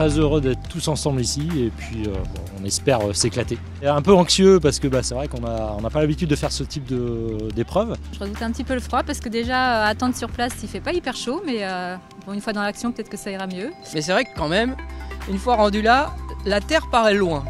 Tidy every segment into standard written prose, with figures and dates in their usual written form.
très heureux d'être tous ensemble ici et puis on espère s'éclater. Un peu anxieux parce que c'est vrai qu'on n'a pas l'habitude de faire ce type d'épreuve. Je redoute un petit peu le froid parce que déjà attendre sur place il fait pas hyper chaud, mais une fois dans l'action peut-être que ça ira mieux. Mais c'est vrai que quand même, une fois rendu là, la terre paraît loin.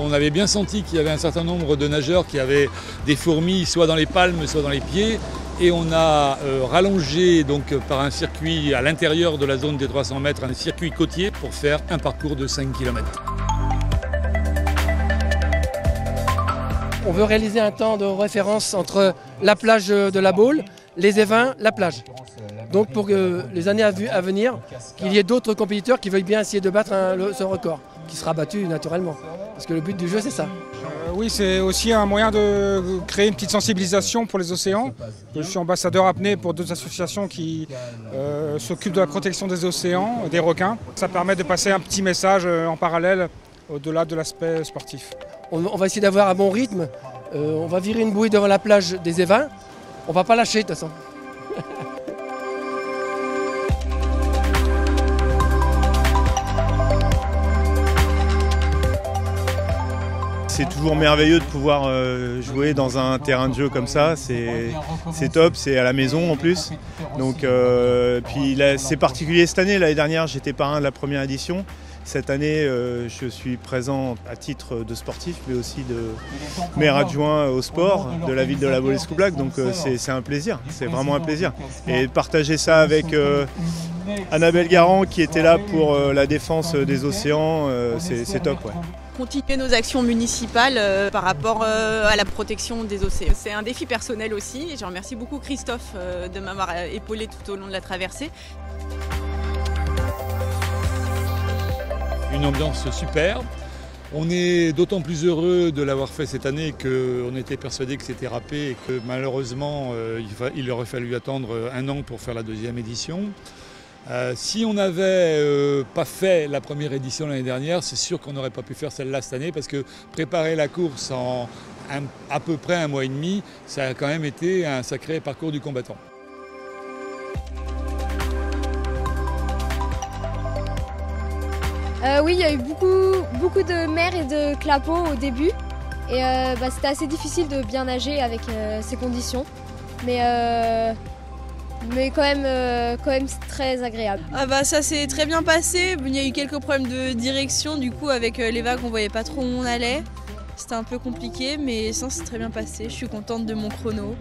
On avait bien senti qu'il y avait un certain nombre de nageurs qui avaient des fourmis soit dans les palmes, soit dans les pieds. Et on a rallongé donc, par un circuit à l'intérieur de la zone des 300 mètres, un circuit côtier pour faire un parcours de 5 km. On veut réaliser un temps de référence entre la plage de la Baule, les Évins, la plage. Donc pour les années à venir, qu'il y ait d'autres compétiteurs qui veuillent bien essayer de battre ce record, qui sera battu naturellement. Parce que le but du jeu, c'est ça. Oui, c'est aussi un moyen de créer une petite sensibilisation pour les océans. Je suis ambassadeur apnée pour deux associations qui s'occupent de la protection des océans, des requins. Ça permet de passer un petit message en parallèle au-delà de l'aspect sportif. On va essayer d'avoir un bon rythme. On va virer une bouée devant la plage des Évins. On ne va pas lâcher de toute façon. C'est toujours merveilleux de pouvoir jouer dans un terrain de jeu comme ça, c'est top, c'est à la maison en plus. Donc, puis c'est particulier cette année, l'année dernière j'étais parrain de la première édition. Cette année je suis présent à titre de sportif mais aussi de maire adjoint au sport de la ville de la Baule-Escoublac, donc c'est un plaisir, c'est vraiment un plaisir. Et partager ça avec Annabelle Garand qui était là pour la défense des océans, c'est top. Ouais. Continuer nos actions municipales par rapport à la protection des océans. C'est un défi personnel aussi et je remercie beaucoup Christophe de m'avoir épaulé tout au long de la traversée. Une ambiance super. On est d'autant plus heureux de l'avoir fait cette année qu'on était persuadé que c'était râpé et que malheureusement il aurait fallu attendre un an pour faire la deuxième édition. Si on n'avait pas fait la première édition l'année dernière, c'est sûr qu'on n'aurait pas pu faire celle-là cette année parce que préparer la course en à peu près un mois et demi, ça a quand même été un sacré parcours du combattant. Oui, il y a eu beaucoup de mer et de clapots au début et c'était assez difficile de bien nager avec ces conditions. Mais quand même c'est très agréable. Ça s'est très bien passé. Il y a eu quelques problèmes de direction du coup avec les vagues, on voyait pas trop où on allait. C'était un peu compliqué mais sinon c'est très bien passé. Je suis contente de mon chrono.